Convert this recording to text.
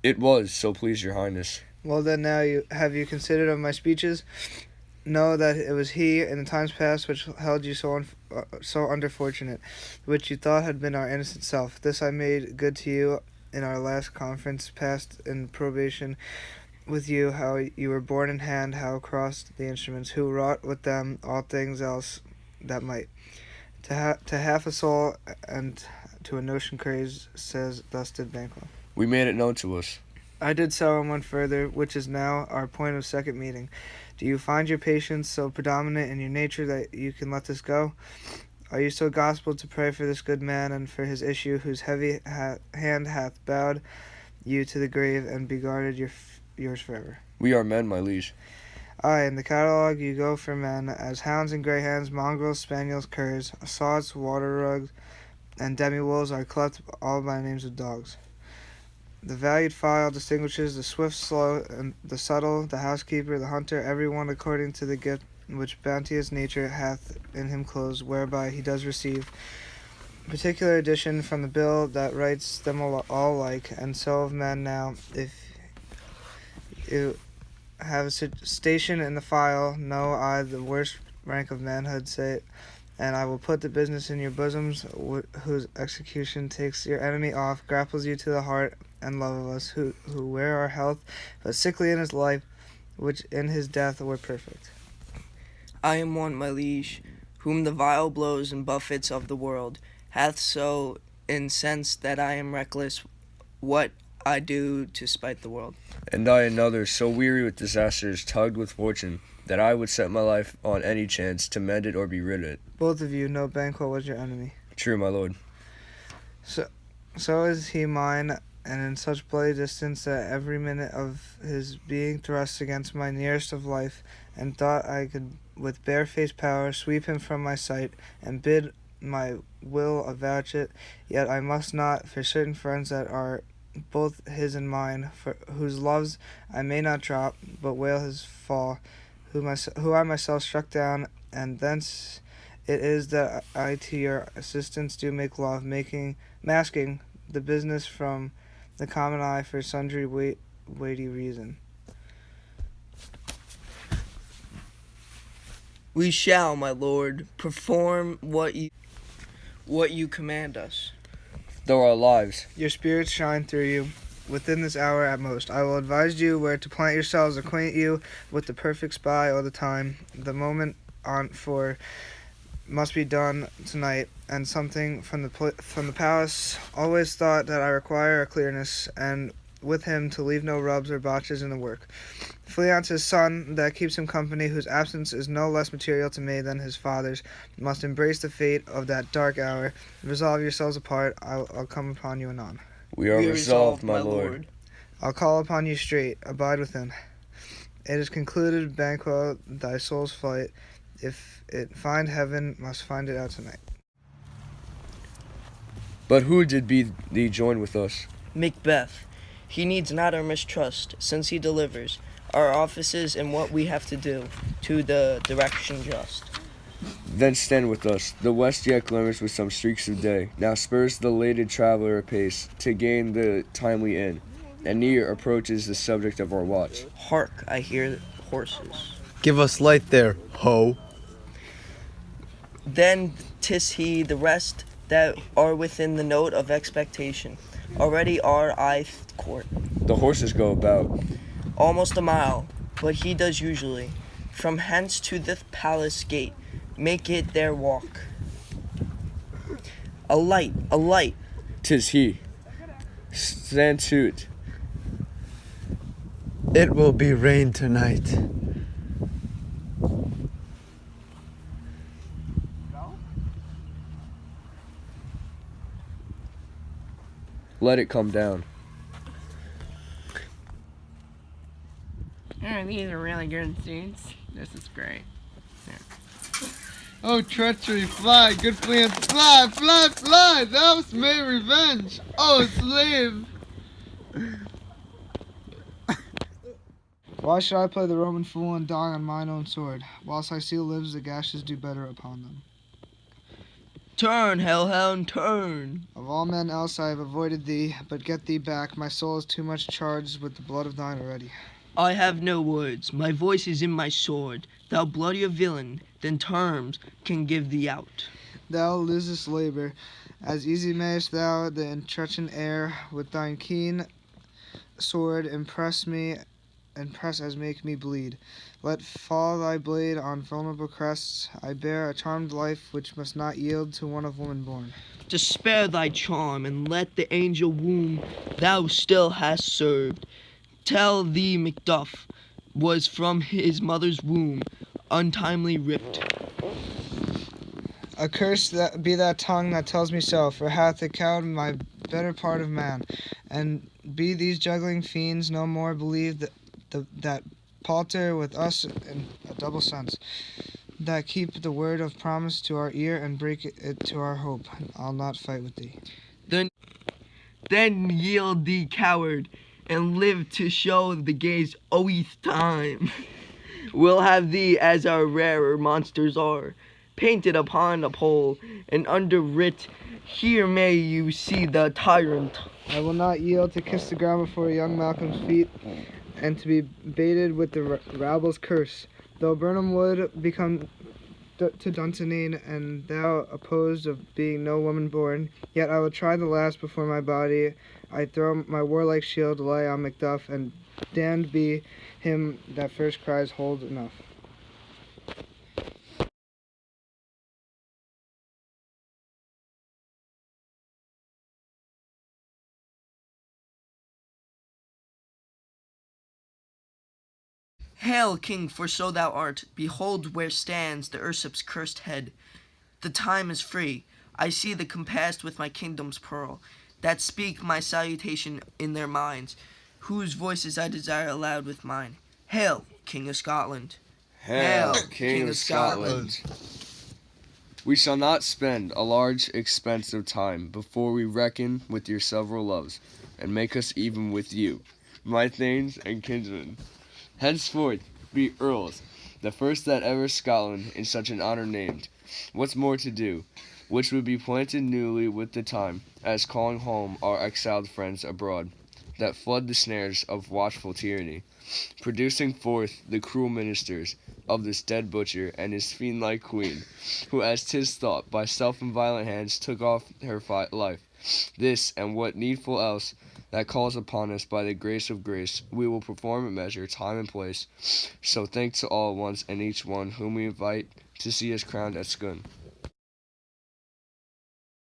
It was, so please your highness. Well then now have you considered of my speeches? Know that it was he in the times past which held you so underfortunate, which you thought had been our innocent self. This I made good to you in our last conference, passed in probation with you, how you were born in hand, how crossed the instruments, who wrought with them all things else that might. To half a soul and to a notion crazed, says thus did Banquo. We made it known to us. I did so and went further, which is now our point of second meeting. Do you find your patience so predominant in your nature that you can let this go? Are you so gospel to pray for this good man and for his issue, whose heavy hand hath bowed you to the grave and beguarded yours forever? We are men, my liege. Aye, in the catalogue you go for men, as hounds and greyhounds, mongrels, spaniels, curs, sots, water rugs, and demi-wolves are cleft all by names of dogs. The valued file distinguishes the swift, slow, and the subtle, the housekeeper, the hunter, every one according to the gift which bounteous nature hath in him closed, whereby he does receive particular addition from the bill that writes them all alike. And so of men now, if you have a station in the file, know I the worst rank of manhood, say it, and I will put the business in your bosoms, whose execution takes your enemy off, grapples you to the heart and love of us, who wear our health, but sickly in his life, which in his death were perfect. I am one, my liege, whom the vile blows and buffets of the world hath so incensed that I am reckless what I do to spite the world. And I another, so weary with disasters, tugged with fortune, that I would set my life on any chance to mend it or be rid of it. Both of you know Banquo was your enemy. True, my lord. So is he mine, and in such bloody distance that every minute of his being thrust against my nearest of life, and thought I could with barefaced power sweep him from my sight, and bid my will avouch it, yet I must not, for certain friends that are both his and mine, for whose loves I may not drop, but wail his fall, who I myself struck down, and thence it is that I to your assistance do make love, masking the business from the common eye for sundry weighty reason. We shall, my lord, perform what you command us. Though our lives. Your spirits shine through you. Within this hour at most, I will advise you where to plant yourselves, acquaint you with the perfect spy all the time. The moment on for must be done tonight, and something from the palace. Always thought that I require a clearness, and with him to leave no rubs or botches in the work. Fleance's son, that keeps him company, whose absence is no less material to me than his father's, must embrace the fate of that dark hour. Resolve yourselves apart. I'll come upon you anon. We are resolved, my lord. I'll call upon you straight. Abide within. It is concluded, Banquo, thy soul's flight, if it find heaven, must find it out tonight. But who did bid thee join with us? Macbeth. He needs not our mistrust, since he delivers our offices and what we have to do to the direction just. Then stand with us. The west yet glimmers with some streaks of day. Now spurs the lated traveler apace to gain the timely inn, and near approaches the subject of our watch. Hark, I hear horses. Give us light there, ho. Then 'tis he, the rest that are within the note of expectation. Already are I court. The horses go about. Almost a mile, but he does usually. From hence to the palace gate, make it their walk. A light, a light. 'Tis he. Stand to't. It will be rain tonight. Let it come down. These are really good seeds. This is great. Oh, treachery, fly, good plans, fly, fly, fly! Thou hast made revenge! Oh, slave! Why should I play the Roman fool and die on mine own sword? Whilst I see lives, the gashes do better upon them. Turn, hellhound, turn. Of all men else I have avoided thee, but get thee back. My soul is too much charged with the blood of thine already. I have no words, my voice is in my sword. Thou bloodier villain than terms can give thee out. Thou losest labor. As easy mayest thou the entrenched air with thine keen sword impress as make me bleed. Let fall thy blade on vulnerable crests. I bear a charmed life which must not yield to one of woman born. To spare thy charm and let the angel womb thou still hast served. Tell thee Macduff was from his mother's womb untimely ripped. Accursed be that tongue that tells me so, for hath it cowed my better part of man. And be these juggling fiends no more believe that palter with us in a double sense, that keep the word of promise to our ear and break it to our hope. I'll not fight with thee. Then yield thee, coward, and live to show the gaze oath time. We'll have thee as our rarer monsters are, painted upon a pole, and underwrit, here may you see the tyrant. I will not yield to kiss the ground before young Malcolm's feet, and to be baited with the rabble's curse. Though Burnham would become to Dunsinane, and thou opposed of being no woman born, yet I will try the last before my body. I throw my warlike shield lay on Macduff, and damned be him that first cries hold enough. Hail, king, for so thou art. Behold where stands the usurp's cursed head. The time is free. I see the compassed with my kingdom's pearl, that speak my salutation in their minds, whose voices I desire aloud with mine. Hail, King of Scotland. Hail, King of Scotland. We shall not spend a large expense of time before we reckon with your several loves, and make us even with you, my thanes and kinsmen. Henceforth be earls, the first that ever Scotland in such an honor named. What's more to do, which would be planted newly with the time, as calling home our exiled friends abroad, that flood the snares of watchful tyranny, producing forth the cruel ministers of this dead butcher and his fiend-like queen, who, as 'tis thought, by self and violent hands took off her life. This, and what needful else that calls upon us by the grace of grace, we will perform and measure, time and place. So thanks to all once and each one whom we invite to see us crowned at Scone.